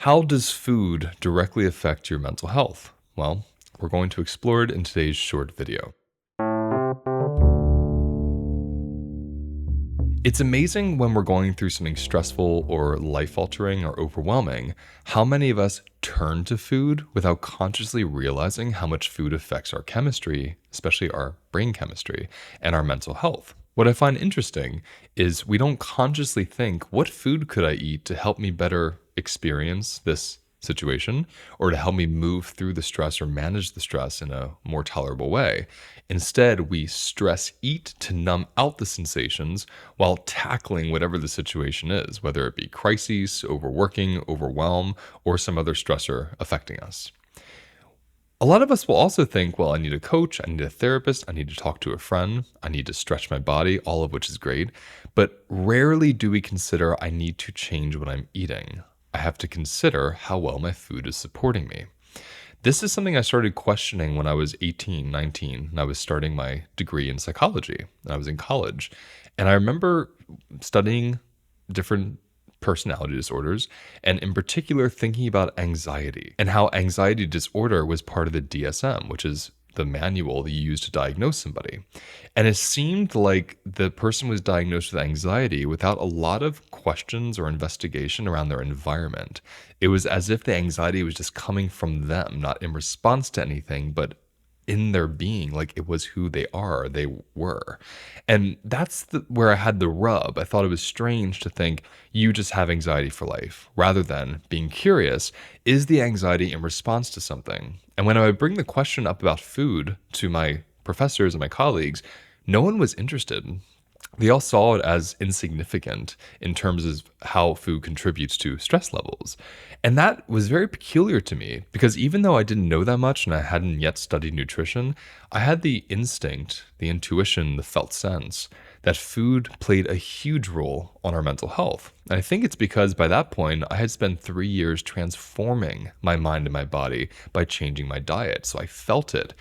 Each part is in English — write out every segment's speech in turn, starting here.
How does food directly affect your mental health? Well, we're going to explore it in today's short video. It's amazing when we're going through something stressful or life altering or overwhelming, how many of us turn to food without consciously realizing how much food affects our chemistry, especially our brain chemistry, and our mental health. What I find interesting is we don't consciously think, what food could I eat to help me better experience this situation or to help me move through the stress or manage the stress in a more tolerable way. Instead, we stress eat to numb out the sensations while tackling whatever the situation is, whether it be crises, overworking, overwhelm, or some other stressor affecting us. A lot of us will also think, well, I need a coach, I need a therapist, I need to talk to a friend, I need to stretch my body, all of which is great. But rarely do we consider I need to change what I'm eating. I have to consider how well my food is supporting me. This is something I started questioning when I was 18, 19, and I was starting my degree in psychology. I was in college. And I remember studying different personality disorders, and in particular thinking about anxiety and how anxiety disorder was part of the DSM, which is the manual that you use to diagnose somebody. And it seemed like the person was diagnosed with anxiety without a lot of questions or investigation around their environment. It was as if the anxiety was just coming from them, not in response to anything, but in their being, like it was who they are, they were. And that's where I had the rub. I thought it was strange to think you just have anxiety for life, rather than being curious, is the anxiety in response to something? And when I would bring the question up about food to my professors and my colleagues, no one was interested. They all saw it as insignificant in terms of how food contributes to stress levels. And that was very peculiar to me because even though I didn't know that much and I hadn't yet studied nutrition, I had the instinct, the intuition, the felt sense that food played a huge role on our mental health. And I think it's because by that point, I had spent 3 years transforming my mind and my body by changing my diet. So I felt it.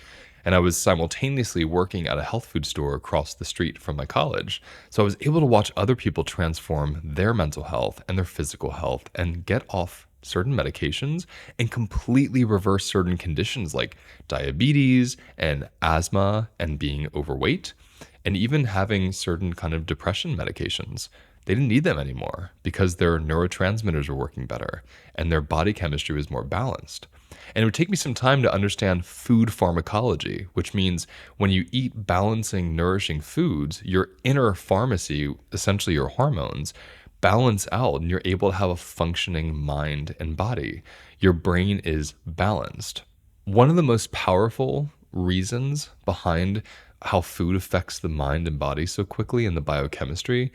And I was simultaneously working at a health food store across the street from my college. So I was able to watch other people transform their mental health and their physical health and get off certain medications and completely reverse certain conditions like diabetes and asthma and being overweight and even having certain kind of depression medications. They didn't need them anymore because their neurotransmitters were working better and their body chemistry was more balanced. And it would take me some time to understand food pharmacology, which means when you eat balancing, nourishing foods, your inner pharmacy, essentially your hormones, balance out and you're able to have a functioning mind and body. Your brain is balanced. One of the most powerful reasons behind how food affects the mind and body so quickly in the biochemistry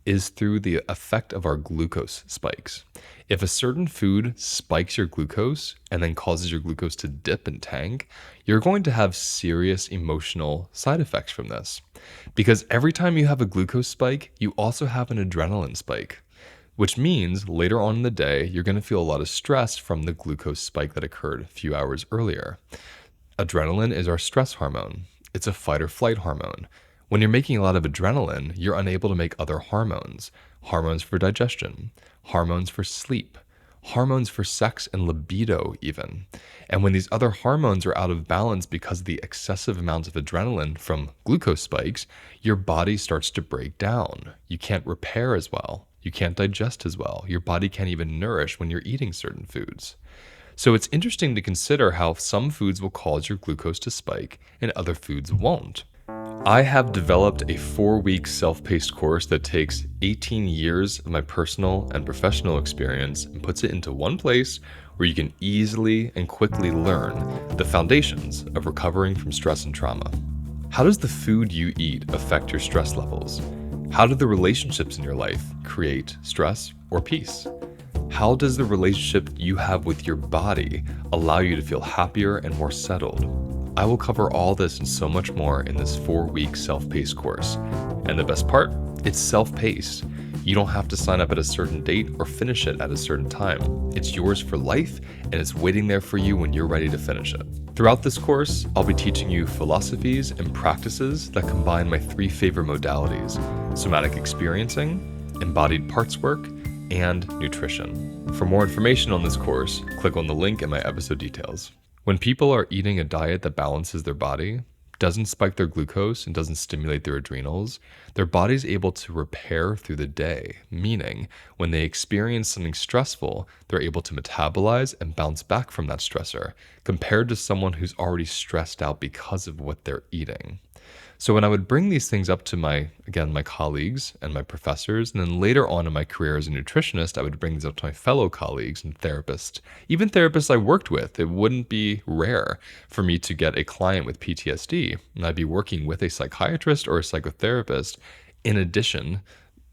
is through the effect of our glucose spikes. If a certain food spikes your glucose and then causes your glucose to dip and tank, you're going to have serious emotional side effects from this. Because every time you have a glucose spike, you also have an adrenaline spike, which means later on in the day, you're going to feel a lot of stress from the glucose spike that occurred a few hours earlier. Adrenaline is our stress hormone. It's a fight or flight hormone. When you're making a lot of adrenaline, you're unable to make other hormones. Hormones for digestion, hormones for sleep, hormones for sex and libido even. And when these other hormones are out of balance because of the excessive amounts of adrenaline from glucose spikes, your body starts to break down. You can't repair as well. You can't digest as well. Your body can't even nourish when you're eating certain foods. So it's interesting to consider how some foods will cause your glucose to spike and other foods won't. I have developed a 4-week self-paced course that takes 18 years of my personal and professional experience and puts it into one place where you can easily and quickly learn the foundations of recovering from stress and trauma. How does the food you eat affect your stress levels? How do the relationships in your life create stress or peace? How does the relationship you have with your body allow you to feel happier and more settled? I will cover all this and so much more in this 4-week self-paced course. And the best part, it's self-paced. You don't have to sign up at a certain date or finish it at a certain time. It's yours for life, and it's waiting there for you when you're ready to finish it. Throughout this course, I'll be teaching you philosophies and practices that combine my 3 favorite modalities: somatic experiencing, embodied parts work, and nutrition. For more information on this course, click on the link in my episode details. When people are eating a diet that balances their body, doesn't spike their glucose, and doesn't stimulate their adrenals, their body's able to repair through the day, meaning when they experience something stressful, they're able to metabolize and bounce back from that stressor, compared to someone who's already stressed out because of what they're eating. So when I would bring these things up to my colleagues and my professors, and then later on in my career as a nutritionist, I would bring these up to my fellow colleagues and therapists, even therapists I worked with. It wouldn't be rare for me to get a client with PTSD, and I'd be working with a psychiatrist or a psychotherapist in addition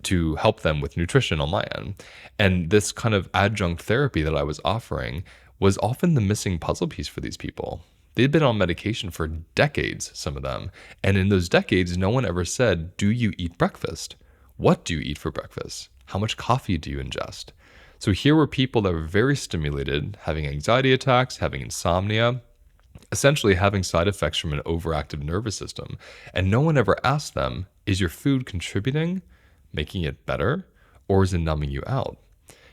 to help them with nutrition on my end. And this kind of adjunct therapy that I was offering was often the missing puzzle piece for these people. They'd been on medication for decades, some of them. And in those decades, no one ever said, do you eat breakfast? What do you eat for breakfast? How much coffee do you ingest? So here were people that were very stimulated, having anxiety attacks, having insomnia, essentially having side effects from an overactive nervous system. And no one ever asked them, is your food contributing, making it better, or is it numbing you out?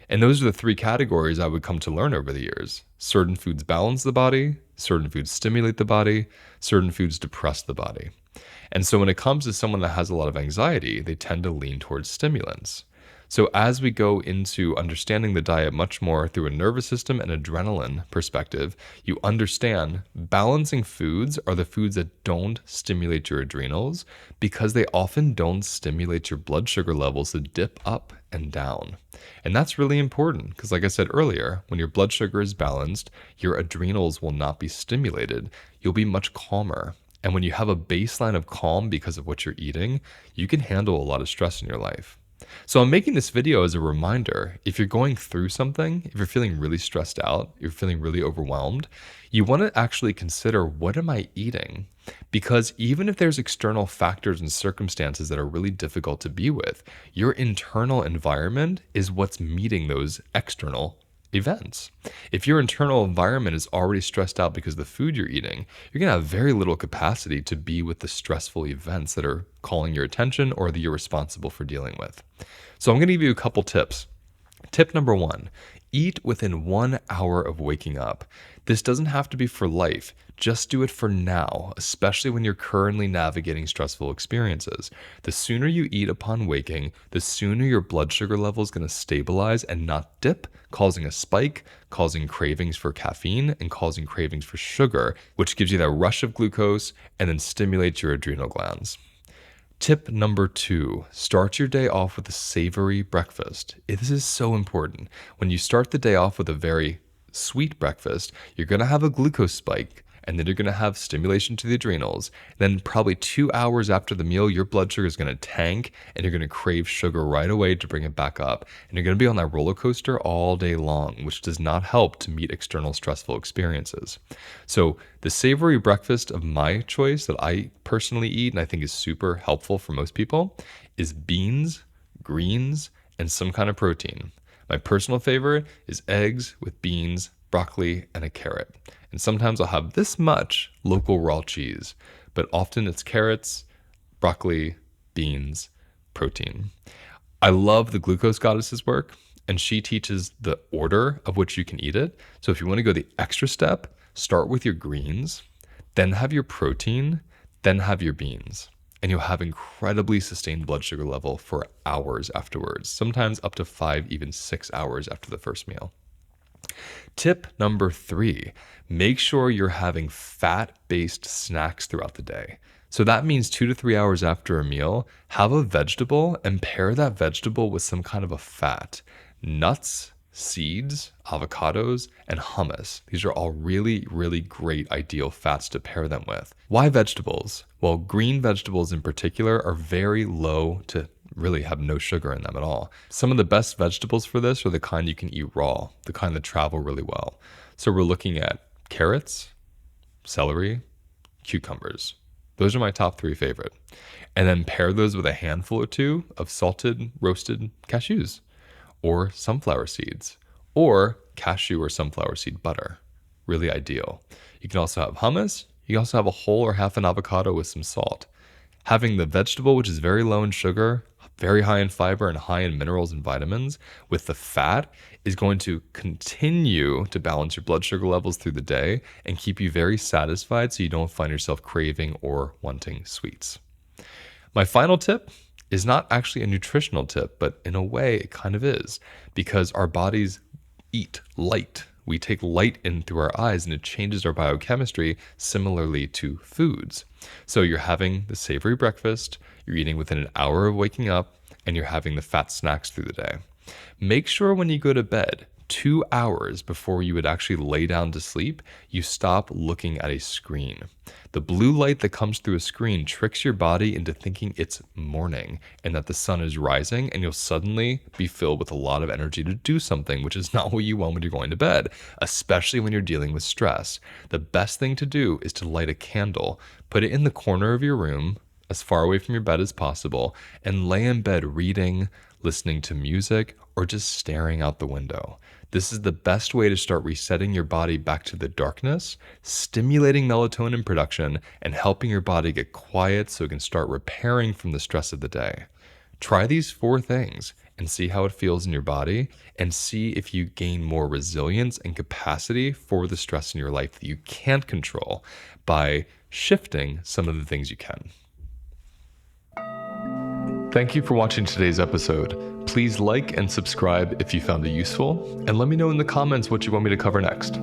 And those are the three categories I would come to learn over the years. Certain foods balance the body, certain foods stimulate the body, certain foods depress the body. And so when it comes to someone that has a lot of anxiety, they tend to lean towards stimulants. So as we go into understanding the diet much more through a nervous system and adrenaline perspective, you understand balancing foods are the foods that don't stimulate your adrenals because they often don't stimulate your blood sugar levels to dip up and down. And that's really important because, like I said earlier, when your blood sugar is balanced, your adrenals will not be stimulated. You'll be much calmer. And when you have a baseline of calm because of what you're eating, you can handle a lot of stress in your life. So I'm making this video as a reminder, if you're going through something, if you're feeling really stressed out, you're feeling really overwhelmed, you want to actually consider, what am I eating? Because even if there's external factors and circumstances that are really difficult to be with, your internal environment is what's meeting those external events. If your internal environment is already stressed out because of the food you're eating, you're going to have very little capacity to be with the stressful events that are calling your attention or that you're responsible for dealing with. So I'm going to give you a couple tips. Tip number 1, eat within 1 hour of waking up. This doesn't have to be for life. Just do it for now, especially when you're currently navigating stressful experiences. The sooner you eat upon waking, the sooner your blood sugar level is going to stabilize and not dip, causing a spike, causing cravings for caffeine, and causing cravings for sugar, which gives you that rush of glucose and then stimulates your adrenal glands. Tip number 2, start your day off with a savory breakfast. This is so important. When you start the day off with a very sweet breakfast, you're going to have a glucose spike, and then you're going to have stimulation to the adrenals. Then probably 2 hours after the meal, your blood sugar is going to tank, and you're going to crave sugar right away to bring it back up. And you're going to be on that roller coaster all day long, which does not help to meet external stressful experiences. So the savory breakfast of my choice that I personally eat, and I think is super helpful for most people, is beans, greens, and some kind of protein. My personal favorite is eggs with beans, broccoli, and a carrot. And sometimes I'll have this much local raw cheese, but often it's carrots, broccoli, beans, protein. I love the Glucose Goddess's work, and she teaches the order of which you can eat it. So if you want to go the extra step, start with your greens, then have your protein, then have your beans. And you'll have incredibly sustained blood sugar level for hours afterwards, sometimes up to 5, even 6 hours after the first meal. Tip number 3, make sure you're having fat-based snacks throughout the day. So that means 2 to 3 hours after a meal, have a vegetable and pair that vegetable with some kind of a fat. Nuts, seeds, avocados, and hummus. These are all really, really great ideal fats to pair them with. Why vegetables? Well, green vegetables in particular are very low to really have no sugar in them at all. Some of the best vegetables for this are the kind you can eat raw, the kind that travel really well. So we're looking at carrots, celery, cucumbers. Those are my top 3 favorite. And then pair those with a handful or 2 of salted, roasted cashews, or sunflower seeds, or cashew or sunflower seed butter. Really ideal. You can also have hummus. You can also have a whole or half an avocado with some salt. Having the vegetable, which is very low in sugar, very high in fiber and high in minerals and vitamins, with the fat, is going to continue to balance your blood sugar levels through the day and keep you very satisfied so you don't find yourself craving or wanting sweets. My final tip is not actually a nutritional tip, but in a way it kind of is, because our bodies eat light. We take light in through our eyes and it changes our biochemistry similarly to foods. So you're having the savory breakfast, you're eating within an hour of waking up, and you're having the fat snacks through the day. Make sure when you go to bed, 2 hours before you would actually lay down to sleep, you stop looking at a screen. The blue light that comes through a screen tricks your body into thinking it's morning and that the sun is rising, and you'll suddenly be filled with a lot of energy to do something, which is not what you want when you're going to bed, especially when you're dealing with stress. The best thing to do is to light a candle, put it in the corner of your room, as far away from your bed as possible, and lay in bed reading, listening to music, or just staring out the window. This is the best way to start resetting your body back to the darkness, stimulating melatonin production, and helping your body get quiet so it can start repairing from the stress of the day. Try these 4 things and see how it feels in your body, and see if you gain more resilience and capacity for the stress in your life that you can't control by shifting some of the things you can. Thank you for watching today's episode. Please like and subscribe if you found it useful, and let me know in the comments what you want me to cover next.